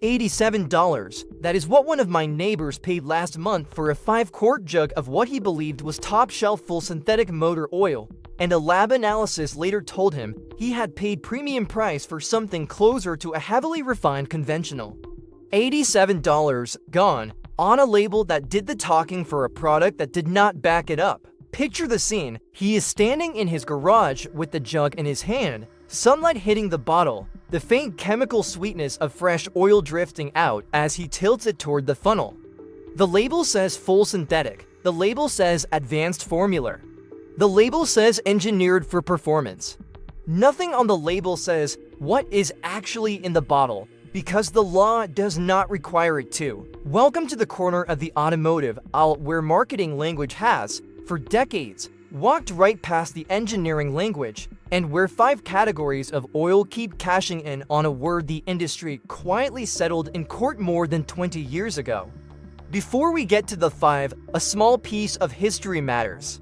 $87. That is what one of my neighbors paid last month for a 5-quart jug of what he believed was top-shelf full synthetic motor oil, and a lab analysis later told him he had paid premium price for something closer to a heavily refined conventional. $87 gone on a label that did the talking for a product that did not back it up. Picture the scene. He is standing in his garage with the jug in his hand, sunlight hitting the bottle, the faint chemical sweetness of fresh oil drifting out as he tilts it toward the funnel. The label says full synthetic. The label says advanced formula. The label says engineered for performance. Nothing on the label says what is actually in the bottle, because the law does not require it to. Welcome to the corner of the automotive aisle where marketing language has, for decades, walked right past the engineering language, and where 5 categories of oil keep cashing in on a word the industry quietly settled in court more than 20 years ago. Before we get to the 5, a small piece of history matters.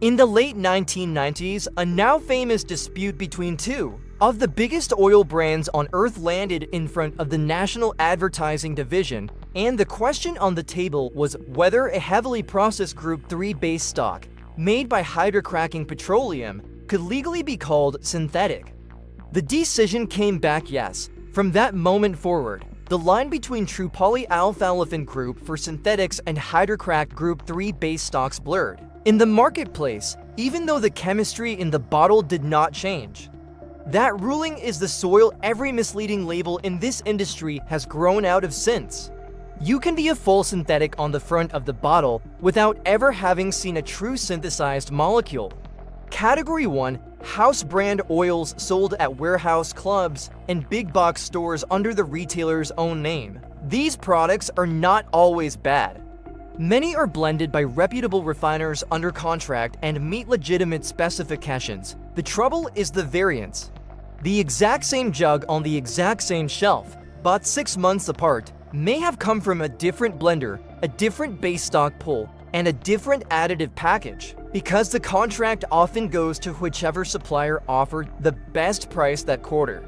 In the late 1990s, a now famous dispute between 2 of the biggest oil brands on earth landed in front of the National Advertising Division, and the question on the table was whether a heavily processed Group 3 base stock made by hydrocracking petroleum could legally be called synthetic. The decision came back yes. From that moment forward, the line between true polyalpha-olefin group for synthetics and hydrocracked Group 3 base stocks blurred. In the marketplace, even though the chemistry in the bottle did not change. That ruling is the soil every misleading label in this industry has grown out of since. You can be a full synthetic on the front of the bottle without ever having seen a true synthesized molecule. Category 1, house brand oils sold at warehouse clubs and big box stores under the retailer's own name. These products are not always bad. Many are blended by reputable refiners under contract and meet legitimate specifications. The trouble is the variance. The exact same jug on the exact same shelf, bought 6 months apart, may have come from a different blender, a different base stock pull, and a different additive package, because the contract often goes to whichever supplier offered the best price that quarter.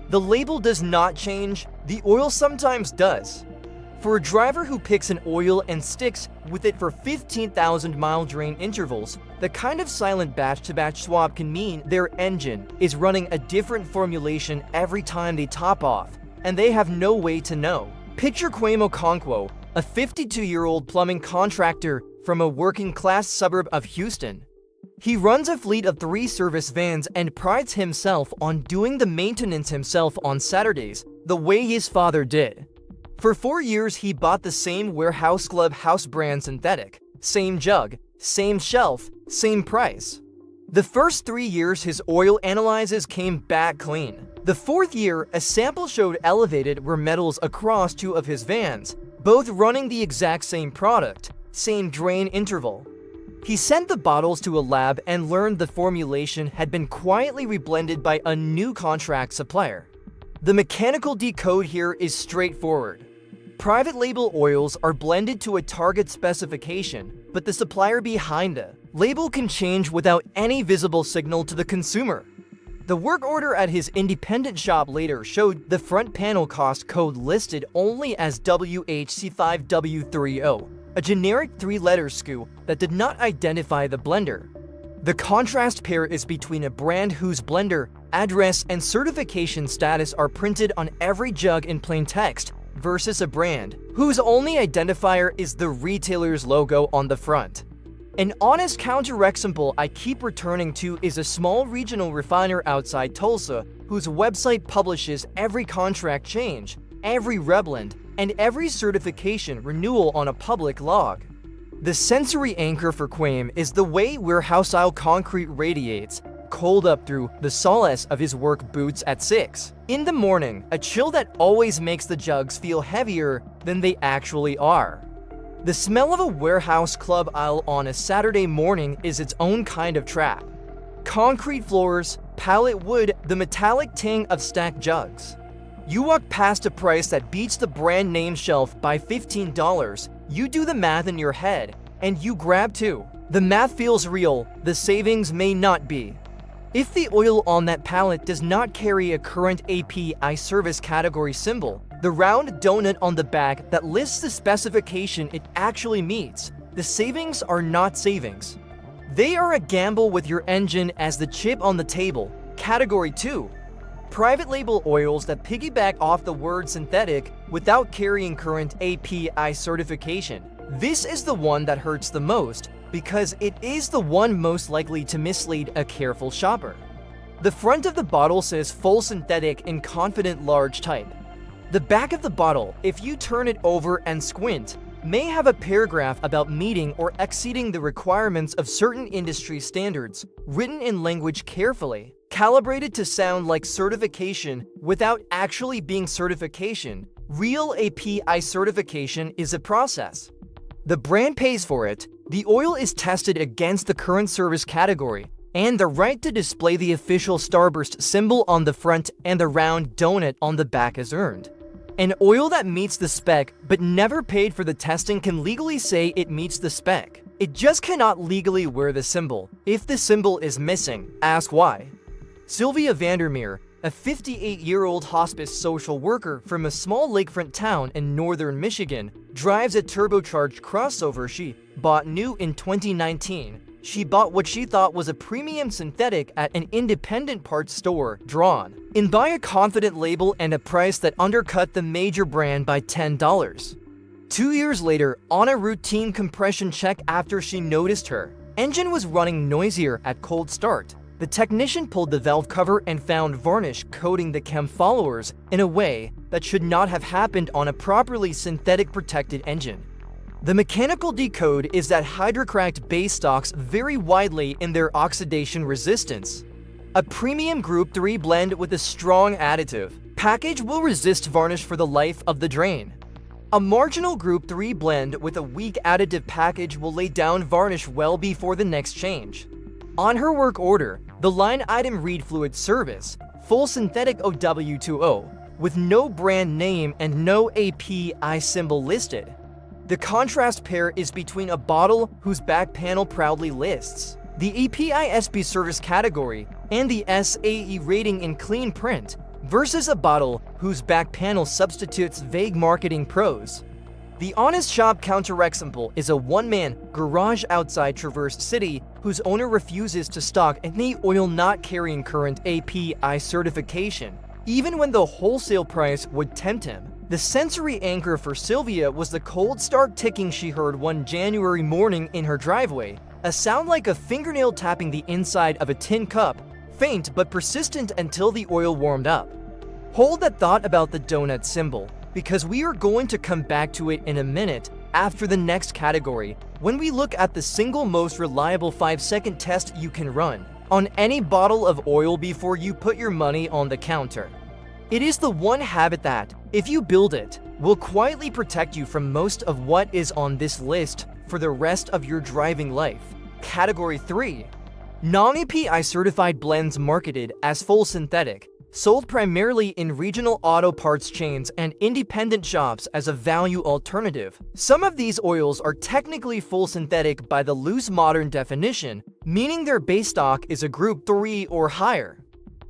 The label does not change, the oil sometimes does. For a driver who picks an oil and sticks with it for 15,000-mile drain intervals, the kind of silent batch-to-batch swap can mean their engine is running a different formulation every time they top off, and they have no way to know. Picture Kwame Okonkwo, a 52-year-old plumbing contractor from a working-class suburb of Houston. He runs a fleet of 3 service vans and prides himself on doing the maintenance himself on Saturdays, the way his father did. For 4 years, he bought the same warehouse club house brand synthetic, same jug, same shelf, same price. The first 3 years, his oil analyses came back clean. The 4th year, a sample showed elevated were metals across 2 of his vans, both running the exact same product, same drain interval. He sent the bottles to a lab and learned the formulation had been quietly reblended by a new contract supplier. The mechanical decode here is straightforward. Private label oils are blended to a target specification, but the supplier behind a label can change without any visible signal to the consumer. The work order at his independent shop later showed the front panel cost code listed only as WHC5W30, a generic 3-letter SKU that did not identify the blender. The contrast pair is between a brand whose blender, address, and certification status are printed on every jug in plain text versus a brand whose only identifier is the retailer's logo on the front. An honest counterexample I keep returning to is a small regional refiner outside Tulsa whose website publishes every contract change, every reblend, and every certification renewal on a public log. The sensory anchor for Kwame is the way warehouse-style concrete radiates, cold up through the solace of his work boots at 6 in the morning, a chill that always makes the jugs feel heavier than they actually are. The smell of a warehouse club aisle on a Saturday morning is its own kind of trap. Concrete floors, pallet wood, the metallic ting of stacked jugs. You walk past a price that beats the brand name shelf by $15, you do the math in your head, and you grab 2. The math feels real, the savings may not be. If the oil on that pallet does not carry a current API service category symbol, the round donut on the back that lists the specification it actually meets. The savings are not savings. They are a gamble with your engine as the chip on the table. Category 2. Private label oils that piggyback off the word synthetic without carrying current API certification. This is the one that hurts the most because it is the one most likely to mislead a careful shopper. The front of the bottle says full synthetic in confident large type. The back of the bottle, if you turn it over and squint, may have a paragraph about meeting or exceeding the requirements of certain industry standards, written in language carefully, calibrated to sound like certification without actually being certification. Real API certification is a process. The brand pays for it, the oil is tested against the current service category, and the right to display the official Starburst symbol on the front and the round donut on the back is earned. An oil that meets the spec but never paid for the testing can legally say it meets the spec. It just cannot legally wear the symbol. If the symbol is missing, ask why. Sylvia Vandermeer, a 58-year-old hospice social worker from a small lakefront town in northern Michigan, drives a turbocharged crossover she bought new in 2019. She bought what she thought was a premium synthetic at an independent parts store, drawn in by a confident label and a price that undercut the major brand by $10. 2 years later, on a routine compression check after she noticed her engine was running noisier at cold start, the technician pulled the valve cover and found varnish coating the chem followers in a way that should not have happened on a properly synthetic protected engine. The mechanical decode is that hydrocracked base stocks vary widely in their oxidation resistance. A premium Group 3 blend with a strong additive package will resist varnish for the life of the drain. A marginal Group 3 blend with a weak additive package will lay down varnish well before the next change. On her work order, the line item read fluid service, full synthetic OW20, with no brand name and no API symbol listed. The contrast pair is between a bottle whose back panel proudly lists the API SB service category and the SAE rating in clean print versus a bottle whose back panel substitutes vague marketing prose. The Honest Shop counterexample is a one-man garage outside Traverse City whose owner refuses to stock any oil not carrying current API certification, even when the wholesale price would tempt him. The sensory anchor for Sylvia was the cold start ticking she heard one January morning in her driveway, a sound like a fingernail tapping the inside of a tin cup, faint but persistent until the oil warmed up. Hold that thought about the donut symbol, because we are going to come back to it in a minute after the next category, when we look at the single most reliable 5-second test you can run on any bottle of oil before you put your money on the counter. It is the one habit that, if you build it, will quietly protect you from most of what is on this list for the rest of your driving life. Category 3. Non-API certified blends marketed as full synthetic, sold primarily in regional auto parts chains and independent shops as a value alternative. Some of these oils are technically full synthetic by the loose modern definition, meaning their base stock is a Group 3 or higher.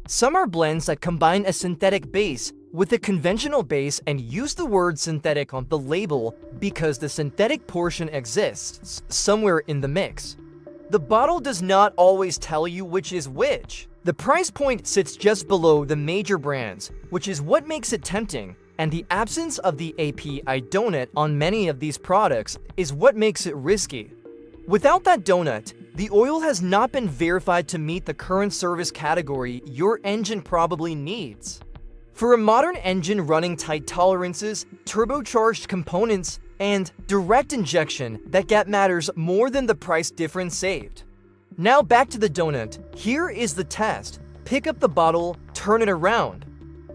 Some are blends that combine a synthetic base with a conventional base and use the word synthetic on the label because the synthetic portion exists somewhere in the mix. The bottle does not always tell you which is which. The price point sits just below the major brands, which is what makes it tempting, and the absence of the API donut on many of these products is what makes it risky. Without that donut, the oil has not been verified to meet the current service category your engine probably needs. For a modern engine running tight tolerances, turbocharged components, and direct injection, that gap matters more than the price difference saved. Now back to the donut. Here is the test. Pick up the bottle, turn it around.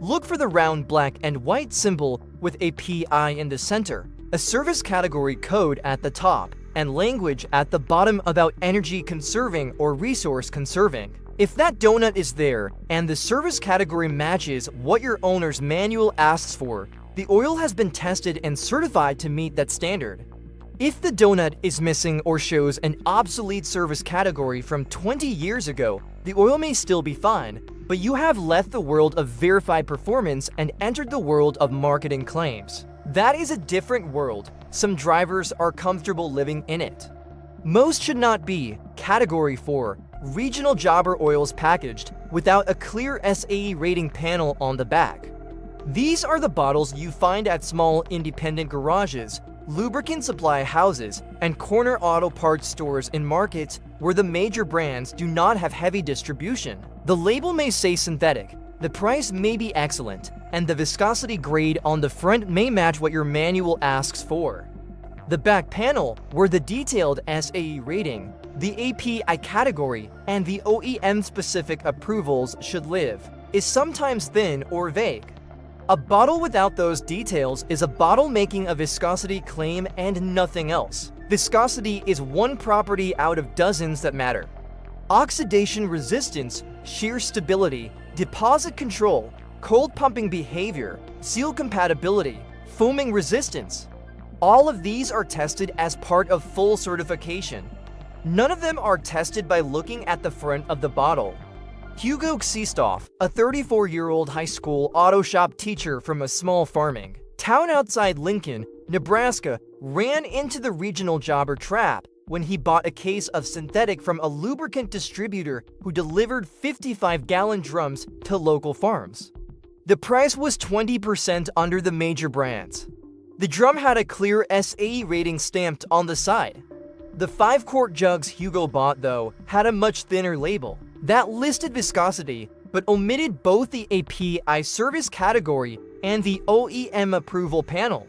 Look for the round black and white symbol with API in the center, a service category code at the top, and language at the bottom about energy conserving or resource conserving. If that donut is there and the service category matches what your owner's manual asks for, the oil has been tested and certified to meet that standard. If the donut is missing or shows an obsolete service category from 20 years ago, the oil may still be fine, but you have left the world of verified performance and entered the world of marketing claims. That is a different world. Some drivers are comfortable living in it. Most should not be. Category 4. Regional jobber oils packaged without a clear SAE rating panel on the back. These are the bottles you find at small independent garages, lubricant supply houses, and corner auto parts stores in markets where the major brands do not have heavy distribution. The label may say synthetic, the price may be excellent, and the viscosity grade on the front may match what your manual asks for. The back panel, where the detailed SAE rating, the API category, and the OEM-specific approvals should live, is sometimes thin or vague. A bottle without those details is a bottle making a viscosity claim and nothing else. Viscosity is one property out of dozens that matter. Oxidation resistance, shear stability, deposit control, cold pumping behavior, seal compatibility, foaming resistance. All of these are tested as part of full certification. None of them are tested by looking at the front of the bottle. Hugo Xistoff, a 34-year-old high school auto shop teacher from a small farming town outside Lincoln, Nebraska, ran into the regional jobber trap when he bought a case of synthetic from a lubricant distributor who delivered 55-gallon drums to local farms. The price was 20% under the major brands. The drum had a clear SAE rating stamped on the side. The 5-quart jugs Hugo bought, though, had a much thinner label that listed viscosity, but omitted both the API service category and the OEM approval panel.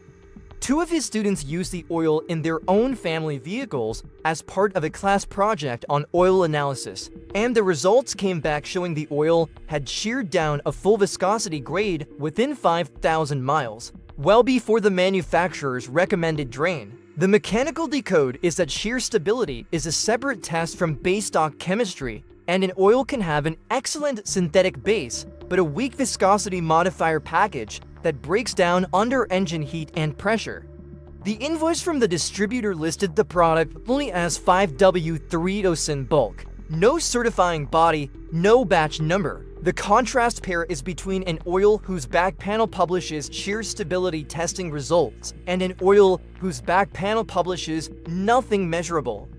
2 of his students used the oil in their own family vehicles as part of a class project on oil analysis, and the results came back showing the oil had sheared down a full viscosity grade within 5,000 miles, well before the manufacturer's recommended drain. The mechanical decode is that shear stability is a separate test from base stock chemistry, and an oil can have an excellent synthetic base, but a weak viscosity modifier package that breaks down under engine heat and pressure. The invoice from the distributor listed the product only as 5W3 bulk, no certifying body, no batch number. The contrast pair is between an oil whose back panel publishes shear stability testing results and an oil whose back panel publishes nothing measurable.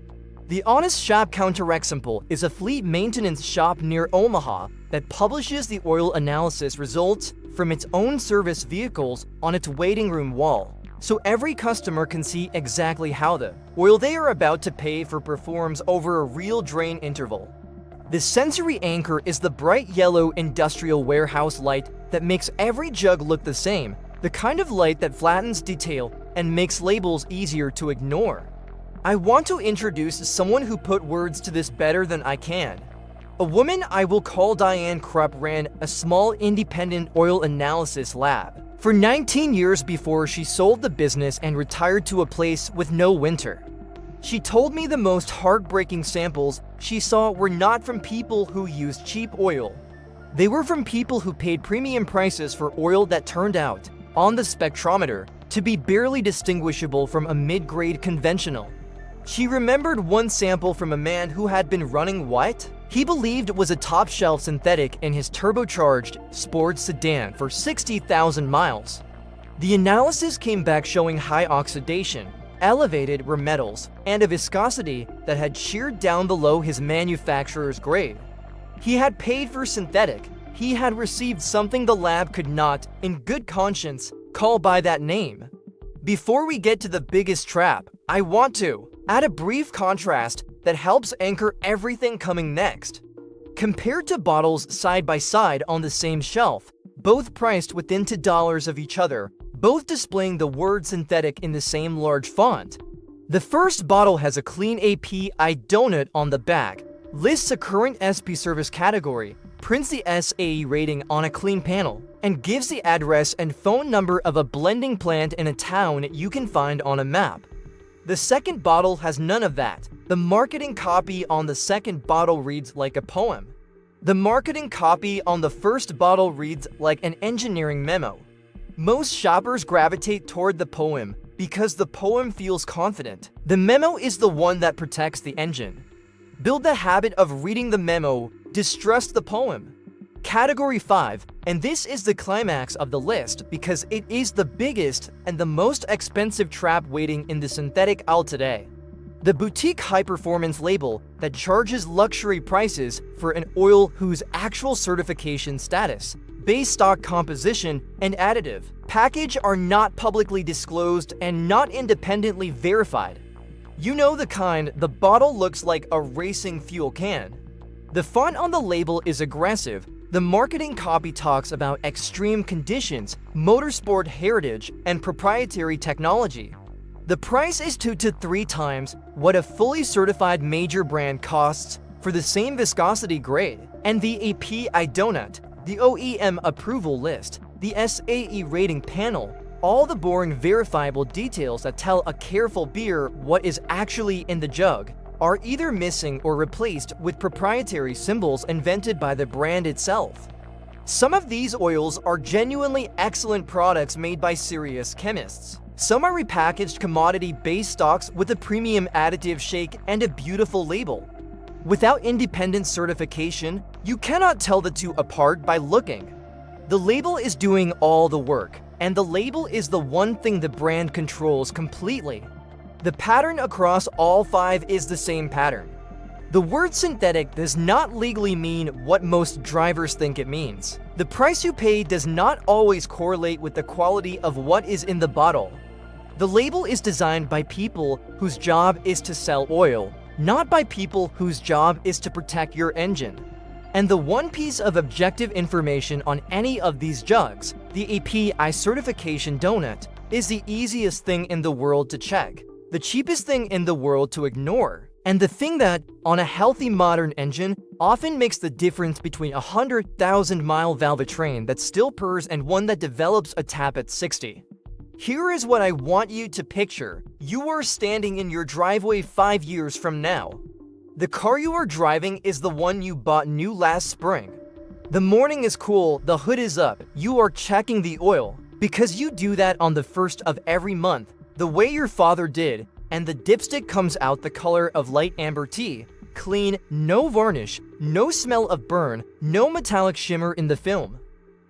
The Honest Shop Counterexample is a fleet maintenance shop near Omaha that publishes the oil analysis results from its own service vehicles on its waiting room wall, so every customer can see exactly how the oil they are about to pay for performs over a real drain interval. The sensory anchor is the bright yellow industrial warehouse light that makes every jug look the same, the kind of light that flattens detail and makes labels easier to ignore. I want to introduce someone who put words to this better than I can. A woman I will call Diane Krupp ran a small independent oil analysis lab for 19 years before she sold the business and retired to a place with no winter. She told me the most heartbreaking samples she saw were not from people who used cheap oil. They were from people who paid premium prices for oil that turned out, on the spectrometer, to be barely distinguishable from a mid-grade conventional. She remembered one sample from a man who had been running what he believed was a top-shelf synthetic in his turbocharged sports sedan for 60,000 miles. The analysis came back showing high oxidation, elevated rare metals, and a viscosity that had sheared down below his manufacturer's grade. He had paid for synthetic. He had received something the lab could not, in good conscience, call by that name. Before we get to the biggest trap, I want to add a brief contrast that helps anchor everything coming next. Compared to bottles side by side on the same shelf, both priced within $2 of each other, both displaying the word synthetic in the same large font. The first bottle has a clean API donut on the back, lists a current SP service category, prints the SAE rating on a clean panel, and gives the address and phone number of a blending plant in a town you can find on a map. The second bottle has none of that. The marketing copy on the second bottle reads like a poem. The marketing copy on the first bottle reads like an engineering memo. Most shoppers gravitate toward the poem because the poem feels confident. The memo is the one that protects the engine. Build the habit of reading the memo, distrust the poem. Category 5, and this is the climax of the list because it is the biggest and the most expensive trap waiting in the synthetic aisle today. The boutique high-performance label that charges luxury prices for an oil whose actual certification status, base stock composition, and additive package are not publicly disclosed and not independently verified. You know the kind, the bottle looks like a racing fuel can. The font on the label is aggressive. The marketing copy talks about extreme conditions, motorsport heritage, and proprietary technology. The price is 2 to 3 times what a fully certified major brand costs for the same viscosity grade. And the API donut, the OEM approval list, the SAE rating panel, all the boring verifiable details that tell a careful beer what is actually in the jug, are either missing or replaced with proprietary symbols invented by the brand itself. Some of these oils are genuinely excellent products made by serious chemists. Some are repackaged commodity base stocks with a premium additive shake and a beautiful label. Without independent certification, you cannot tell the two apart by looking. The label is doing all the work, and the label is the one thing the brand controls completely. The pattern across all 5 is the same pattern. The word synthetic does not legally mean what most drivers think it means. The price you pay does not always correlate with the quality of what is in the bottle. The label is designed by people whose job is to sell oil, not by people whose job is to protect your engine. And the one piece of objective information on any of these jugs, the API certification donut, is the easiest thing in the world to check, the cheapest thing in the world to ignore, and the thing that, on a healthy modern engine, often makes the difference between a 100,000-mile valvetrain that still purrs and one that develops a tap at 60. Here is what I want you to picture. You are standing in your driveway 5 years from now. The car you are driving is the one you bought new last spring. The morning is cool, the hood is up, you are checking the oil, because you do that on the 1st of every month, the way your father did, and the dipstick comes out the color of light amber tea, clean, no varnish, no smell of burn, no metallic shimmer in the film.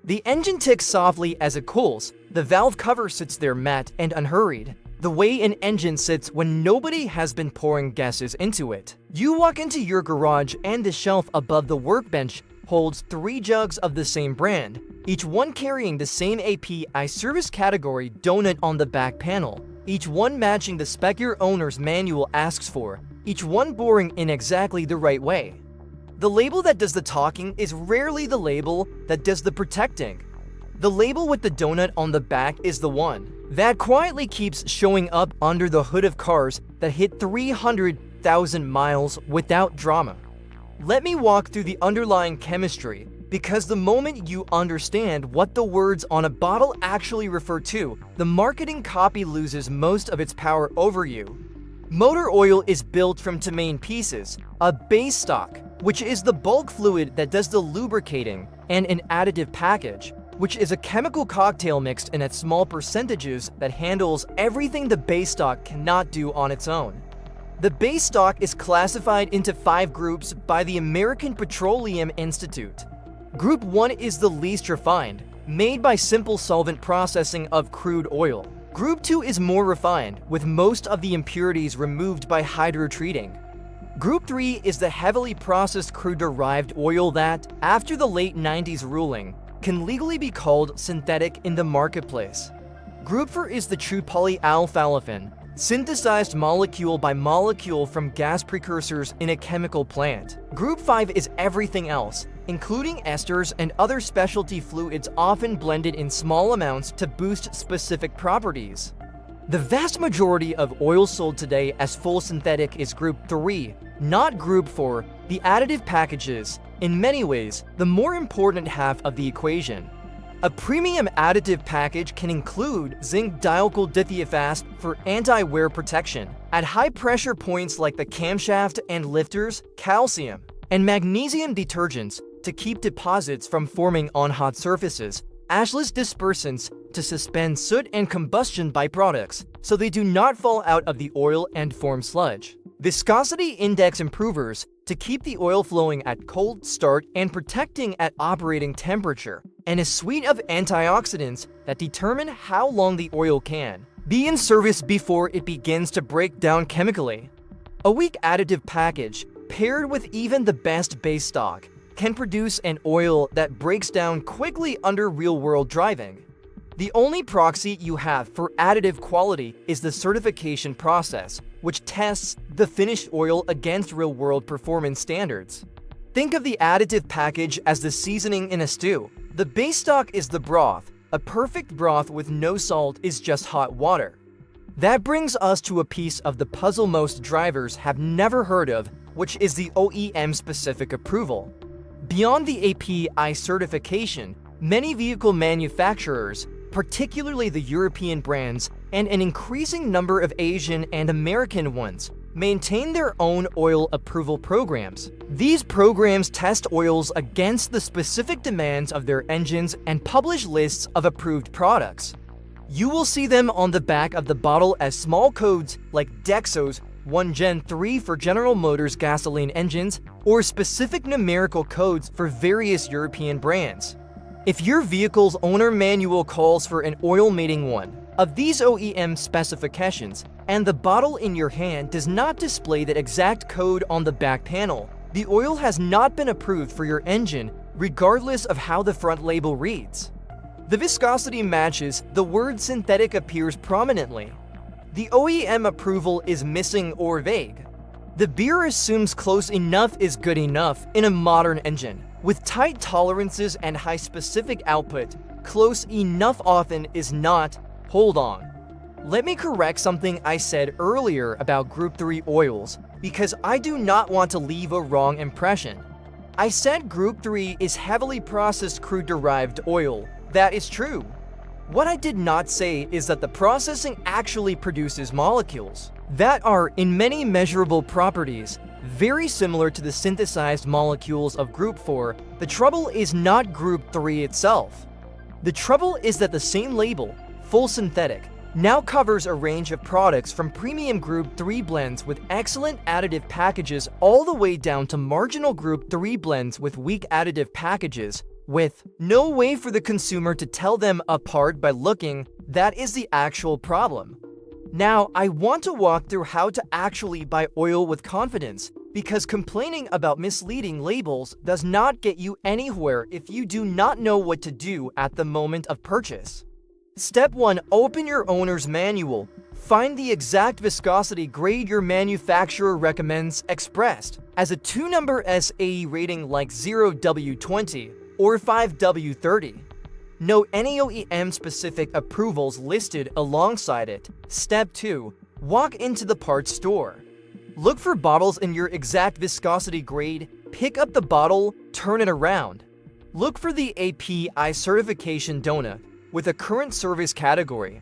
The engine ticks softly as it cools, the valve cover sits there matte and unhurried, the way an engine sits when nobody has been pouring gases into it. You walk into your garage and the shelf above the workbench holds 3 jugs of the same brand, each one carrying the same API service category donut on the back panel, each one matching the spec your owner's manual asks for, each one boring in exactly the right way. The label that does the talking is rarely the label that does the protecting. The label with the donut on the back is the one that quietly keeps showing up under the hood of cars that hit 300,000 miles without drama. Let me walk through the underlying chemistry, because the moment you understand what the words on a bottle actually refer to, the marketing copy loses most of its power over you. Motor oil is built from 2 main pieces, a base stock, which is the bulk fluid that does the lubricating, and an additive package, which is a chemical cocktail mixed in at small percentages that handles everything the base stock cannot do on its own. The base stock is classified into 5 groups by the American Petroleum Institute. Group 1 is the least refined, made by simple solvent processing of crude oil. Group 2 is more refined, with most of the impurities removed by hydrotreating. Group 3 is the heavily processed crude-derived oil that, after the late 90s ruling, can legally be called synthetic in the marketplace. Group 4 is the true polyalphalafin, synthesized molecule by molecule from gas precursors in a chemical plant. Group 5 is everything else, including esters and other specialty fluids often blended in small amounts to boost specific properties. The vast majority of oil sold today as full synthetic is Group 3, not Group 4, the additive packages, in many ways, the more important half of the equation. A premium additive package can include zinc dialkyl dithiaphosphate for anti-wear protection at high pressure points like the camshaft and lifters, calcium, and magnesium detergents to keep deposits from forming on hot surfaces, ashless dispersants to suspend soot and combustion byproducts so they do not fall out of the oil and form sludge. Viscosity index improvers to keep the oil flowing at cold start and protecting at operating temperature, and a suite of antioxidants that determine how long the oil can be in service before it begins to break down chemically. A weak additive package, paired with even the best base stock, can produce an oil that breaks down quickly under real-world driving. The only proxy you have for additive quality is the certification process, which tests the finished oil against real-world performance standards. Think of the additive package as the seasoning in a stew. The base stock is the broth. A perfect broth with no salt is just hot water. That brings us to a piece of the puzzle most drivers have never heard of, which is the OEM-specific approval. Beyond the API certification, many vehicle manufacturers, particularly the European brands and an increasing number of Asian and American ones, maintain their own oil approval programs. These programs test oils against the specific demands of their engines and publish lists of approved products. You will see them on the back of the bottle as small codes like Dexos 1 Gen 3 for General Motors gasoline engines, or specific numerical codes for various European brands. If your vehicle's owner manual calls for an oil-mating one of these OEM specifications, and the bottle in your hand does not display that exact code on the back panel, the oil has not been approved for your engine, regardless of how the front label reads. The viscosity matches, the word synthetic appears prominently. The OEM approval is missing or vague. The beer assumes close enough is good enough in a modern engine. With tight tolerances and high specific output, close enough often is not. Hold on. Let me correct something I said earlier about Group 3 oils, because I do not want to leave a wrong impression. I said Group 3 is heavily processed crude-derived oil. That is true. What I did not say is that the processing actually produces molecules that are, in many measurable properties, very similar to the synthesized molecules of Group 4. The trouble is not Group 3 itself. The trouble is that the same label, full synthetic, now covers a range of products from premium Group 3 blends with excellent additive packages all the way down to marginal Group 3 blends with weak additive packages, with no way for the consumer to tell them apart by looking. That is the actual problem. Now, I want to walk through how to actually buy oil with confidence, because complaining about misleading labels does not get you anywhere if you do not know what to do at the moment of purchase. Step 1. Open your owner's manual. Find the exact viscosity grade your manufacturer recommends expressed as a 2-number SAE rating like 0W20 or 5W30. Note any OEM-specific approvals listed alongside it. Step 2. Walk into the parts store. Look for bottles in your exact viscosity grade. Pick up the bottle, turn it around. Look for the API certification donut with a current service category.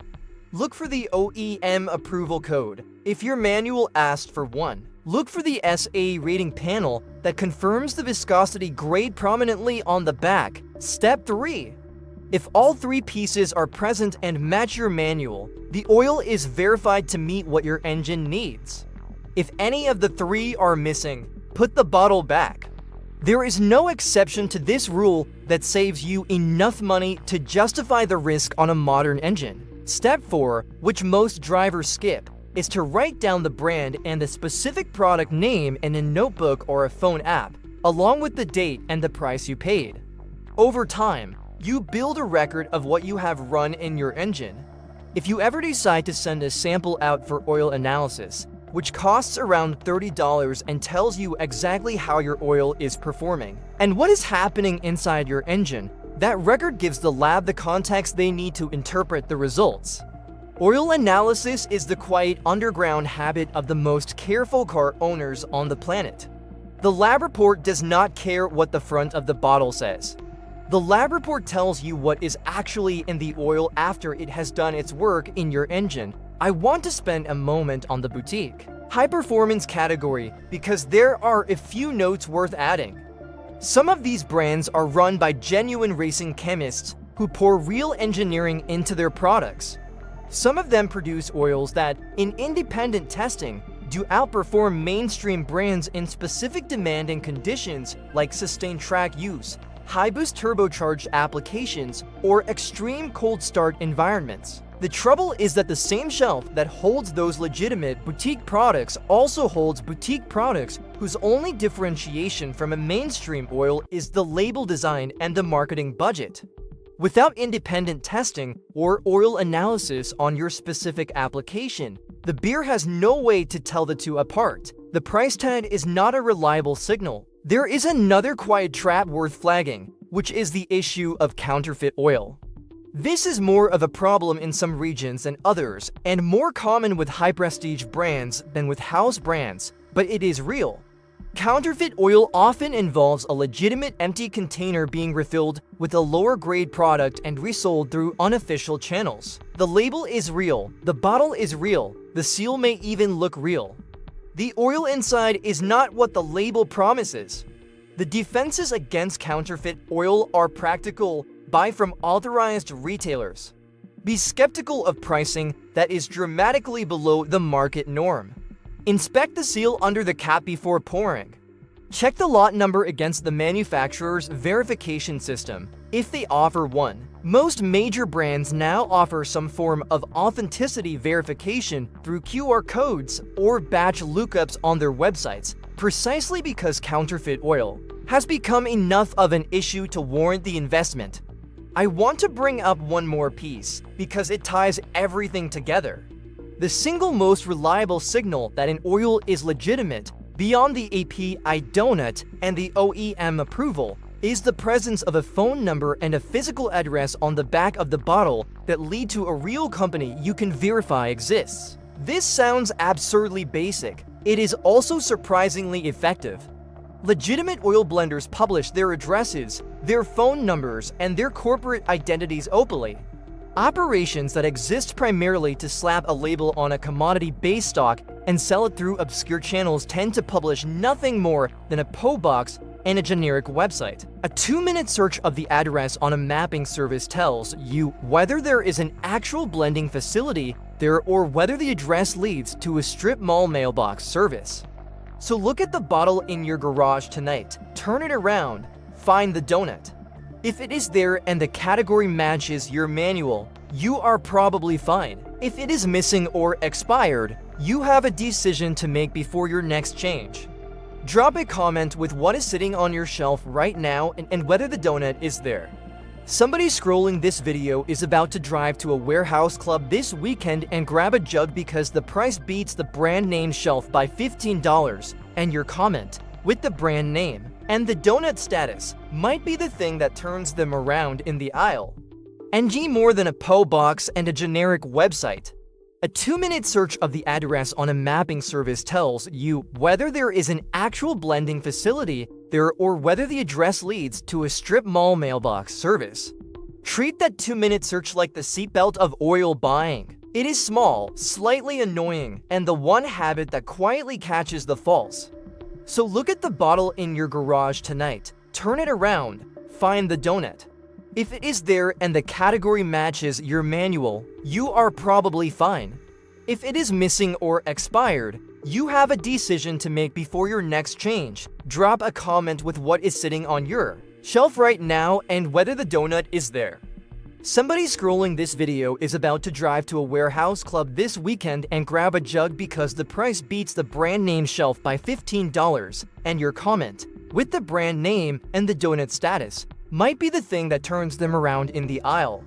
Look for the OEM approval code if your manual asked for one. Look for the SAE rating panel that confirms the viscosity grade prominently on the back. Step 3. If all 3 pieces are present and match your manual, the oil is verified to meet what your engine needs. If any of the 3 are missing, put the bottle back. There is no exception to this rule that saves you enough money to justify the risk on a modern engine. Step 4, which most drivers skip, is to write down the brand and the specific product name in a notebook or a phone app, along with the date and the price you paid. Over time, you build a record of what you have run in your engine. If you ever decide to send a sample out for oil analysis, which costs around $30 and tells you exactly how your oil is performing and what is happening inside your engine, that record gives the lab the context they need to interpret the results. Oil analysis is the quiet underground habit of the most careful car owners on the planet. The lab report does not care what the front of the bottle says. The lab report tells you what is actually in the oil after it has done its work in your engine. I want to spend a moment on the boutique high-performance category because there are a few notes worth adding. Some of these brands are run by genuine racing chemists who pour real engineering into their products. Some of them produce oils that, in independent testing, do outperform mainstream brands in specific demanding conditions like sustained track use, high-boost turbocharged applications, or extreme cold start environments. The trouble is that the same shelf that holds those legitimate boutique products also holds boutique products whose only differentiation from a mainstream oil is the label design and the marketing budget. Without independent testing or oil analysis on your specific application, the beer has no way to tell the two apart. The price tag is not a reliable signal. There is another quiet trap worth flagging, which is the issue of counterfeit oil. This is more of a problem in some regions than others, and more common with high-prestige brands than with house brands, but it is real. Counterfeit oil often involves a legitimate empty container being refilled with a lower-grade product and resold through unofficial channels. The label is real, the bottle is real, the seal may even look real. The oil inside is not what the label promises. The defenses against counterfeit oil are practical: buy from authorized retailers. Be skeptical of pricing that is dramatically below the market norm. Inspect the seal under the cap before pouring. Check the lot number against the manufacturer's verification system, if they offer one. Most major brands now offer some form of authenticity verification through QR codes or batch lookups on their websites, precisely because counterfeit oil has become enough of an issue to warrant the investment. I want to bring up one more piece, because it ties everything together. The single most reliable signal that an oil is legitimate, beyond the API donut and the OEM approval, is the presence of a phone number and a physical address on the back of the bottle that lead to a real company you can verify exists. This sounds absurdly basic. It is also surprisingly effective. Legitimate oil blenders publish their addresses, their phone numbers, and their corporate identities openly. Operations that exist primarily to slap a label on a commodity base stock and sell it through obscure channels tend to publish nothing more than a PO box and a generic website. A 2-minute search of the address on a mapping service tells you whether there is an actual blending facility there or whether the address leads to a strip mall mailbox service. So look at the bottle in your garage tonight, turn it around, find the donut. If it is there and the category matches your manual, you are probably fine. If it is missing or expired, you have a decision to make before your next change. Drop a comment with what is sitting on your shelf right now and whether the donut is there. Somebody scrolling this video is about to drive to a warehouse club this weekend and grab a jug because the price beats the brand name shelf by $15, and your comment, with the brand name and the donut status, might be the thing that turns them around in the aisle. NG more than a PO box and a generic website. A 2-minute search of the address on a mapping service tells you whether there is an actual blending facility there or whether the address leads to a strip mall mailbox service. Treat that 2-minute search like the seatbelt of oil buying. It is small, slightly annoying, and the one habit that quietly catches the false. So look at the bottle in your garage tonight, turn it around, find the donut. If it is there and the category matches your manual, you are probably fine. If it is missing or expired, you have a decision to make before your next change. Drop a comment with what is sitting on your shelf right now and whether the donut is there. Somebody scrolling this video is about to drive to a warehouse club this weekend and grab a jug because the price beats the brand name shelf by $15, and your comment, with the brand name and the donut status, might be the thing that turns them around in the aisle.